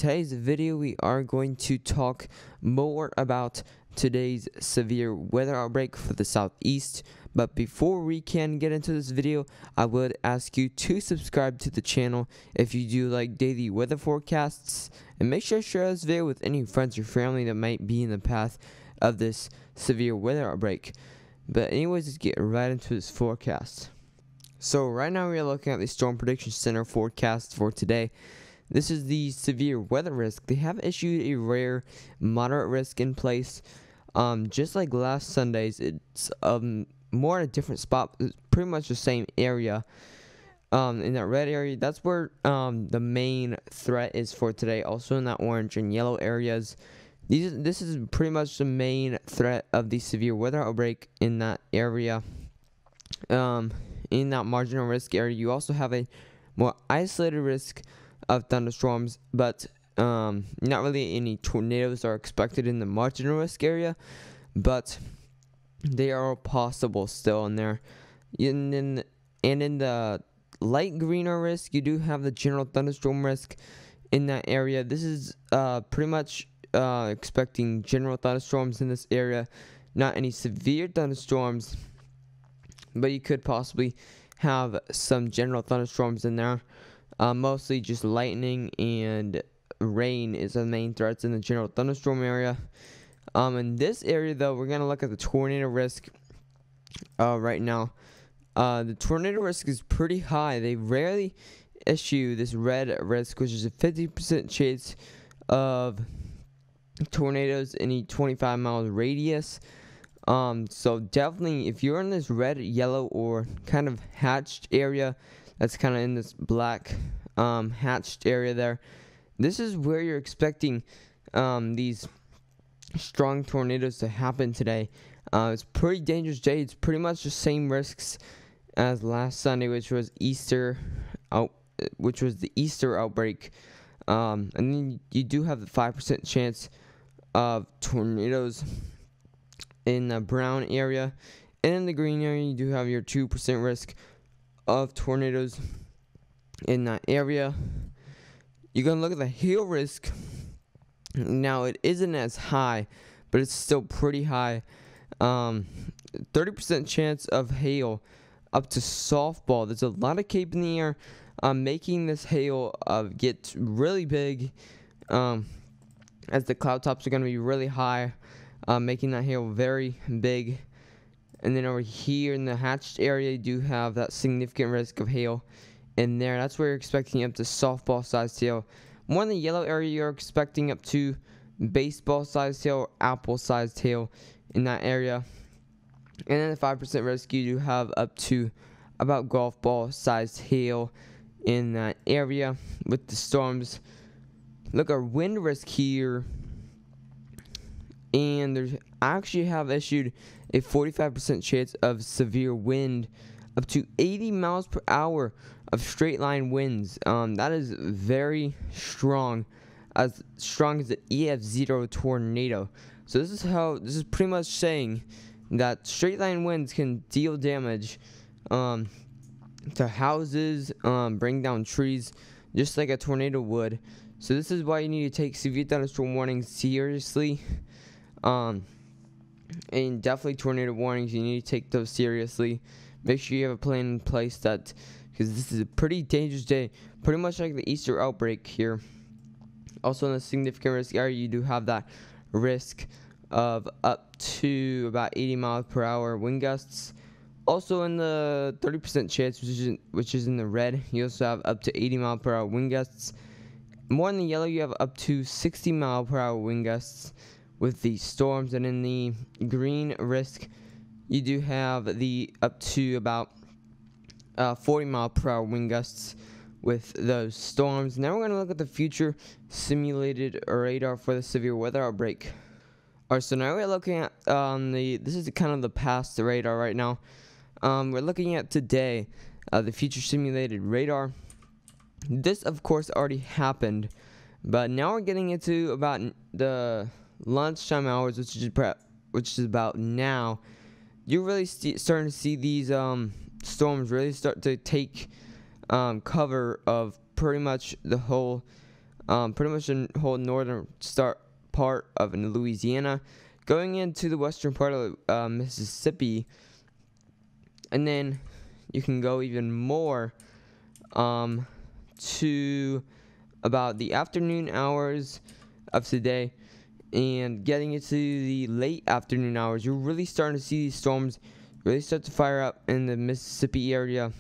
today's video, we are going to talk more about today's severe weather outbreak for the southeast. But before we can get into this video, I would ask you to subscribe to the channel if you do like daily weather forecasts, and make sure to share this video with any friends or family that might be in the path of this severe weather outbreak. But anyways, let's get right into this forecast. So right now we are looking at the Storm Prediction Center forecast for today. This is the severe weather risk. They have issued a rare moderate risk in place. Just like last Sunday's, it's more in a different spot. It's pretty much the same area. In that red area, that's where the main threat is for today. Also in that orange and yellow areas. This is pretty much the main threat of the severe weather outbreak in that area. In that marginal risk area, you also have a more isolated risk of thunderstorms, but not really any tornadoes are expected in the marginal risk area, but they are possible still in there. And in the light greener risk, you do have the general thunderstorm risk in that area. This is pretty much expecting general thunderstorms in this area, not any severe thunderstorms, but you could possibly have some general thunderstorms in there. Mostly just lightning and rain is the main threats in the general thunderstorm area. In this area, though, we're going to look at the tornado risk right now. The tornado risk is pretty high. They rarely issue this red risk, which is a 50% chance of tornadoes in a 25-mile radius. So definitely, if you're in this red, yellow, or kind of hatched area, that's kind of in this black hatched area there, this is where you're expecting these strong tornadoes to happen today. It's a pretty dangerous day. It's pretty much the same risks as last Sunday, which was the Easter outbreak. And then you do have the 5% chance of tornadoes in the brown area, and in the green area you do have your 2% risk of tornadoes in that area. You're going to look at the hail risk. Now it isn't as high, but it's still pretty high. 30% chance of hail up to softball. There's a lot of cape in the air, making this hail get really big, as the cloud tops are going to be really high, making that hail very big. And then over here in the hatched area, you do have that significant risk of hail in there. That's where you're expecting up to softball-sized hail. More in the yellow area, you're expecting up to baseball-sized hail or apple-sized hail in that area. And then the 5% risk, you do have up to about golf ball-sized hail in that area with the storms. Look at wind risk here. And I actually have issued a 45% chance of severe wind, up to 80 miles per hour of straight line winds. That is very strong, as strong as an EF0 tornado. So this is pretty much saying that straight line winds can deal damage to houses, bring down trees, just like a tornado would. So this is why you need to take severe thunderstorm warnings seriously. And definitely tornado warnings, you need to take those seriously. Make sure you have a plan in place, because this is a pretty dangerous day, pretty much like the Easter outbreak here. Also in the significant risk area, you do have that risk of up to about 80 miles per hour wind gusts. Also in the 30% chance, which is in the red, you also have up to 80 mile per hour wind gusts. More in the yellow, you have up to 60 mile per hour wind gusts with the storms. And in the green risk, you do have the up to about 40 mile per hour wind gusts with those storms. Now we're going to look at the future simulated radar for the severe weather outbreak. Alright, so now we're looking at this is kind of the past radar right now. We're looking at today, the future simulated radar. This of course already happened, but now we're getting into about the lunchtime hours, which is about now. You're really starting to see these storms really start to take cover of pretty much the whole pretty much the whole northern part of Louisiana, going into the western part of Mississippi, and then you can go even more to about the afternoon hours of today, and getting into the late afternoon hours, you're really starting to see these storms really start to fire up in the Mississippi area.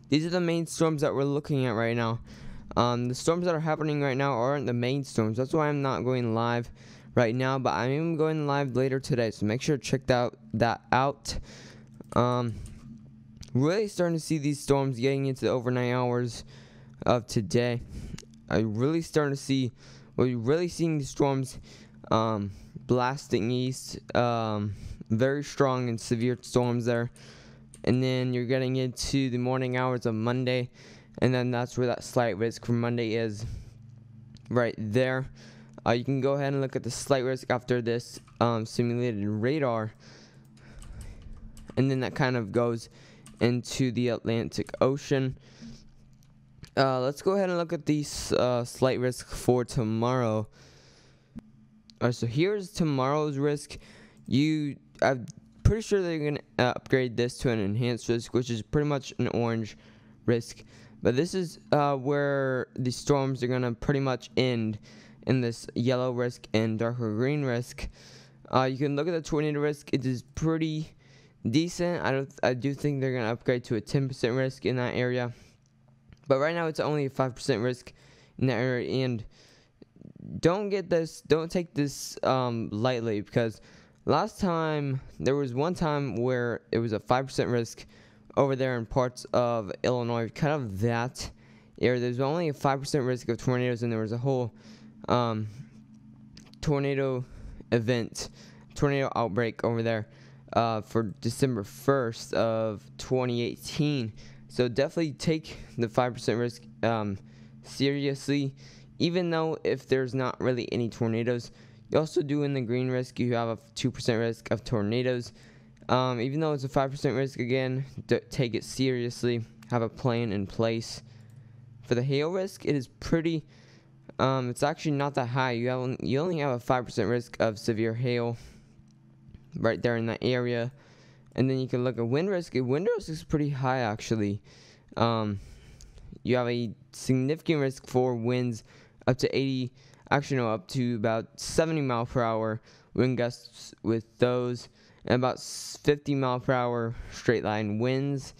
These are the main storms that we're looking at right now. The storms that are happening right now aren't the main storms. That's why I'm not going live right now, but I am going live later today, so make sure to check that out. Really starting to see these storms getting into the overnight hours of today. I'm really starting to see, we're really seeing the storms blasting east, very strong and severe storms there. And then you're getting into the morning hours of Monday, and then that's where that slight risk for Monday is, right there. You can go ahead and look at the slight risk after this simulated radar, and then that kind of goes into the Atlantic Ocean. Let's go ahead and look at the slight risk for tomorrow. So here's tomorrow's risk. I'm pretty sure they're going to upgrade this to an enhanced risk, which is pretty much an orange risk. But this is where the storms are going to pretty much end in this yellow risk and darker green risk. You can look at the tornado risk. It is pretty decent. I do think they're going to upgrade to a 10% risk in that area. But right now it's only a 5% risk in that area, and don't take this lightly, because last time there was one time where it was a 5% risk over there in parts of Illinois, kind of that area. There's only a 5% risk of tornadoes, and there was a whole tornado outbreak over there for December 1st of 2018. So definitely take the 5% risk seriously, even though if there's not really any tornadoes. You also do in the green risk, you have a 2% risk of tornadoes. Even though it's a 5% risk, again, take it seriously. Have a plan in place. For the hail risk, it is pretty, it's actually not that high. You only have a 5% risk of severe hail right there in that area. And then you can look at wind risk. Wind risk is pretty high, actually. You have a significant risk for winds up to up to about 70 mile per hour wind gusts with those, and about 50 mile per hour straight line winds.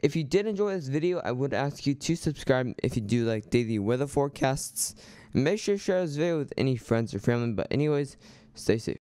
If you did enjoy this video, I would ask you to subscribe if you do like daily weather forecasts. And make sure to share this video with any friends or family. But anyways, stay safe.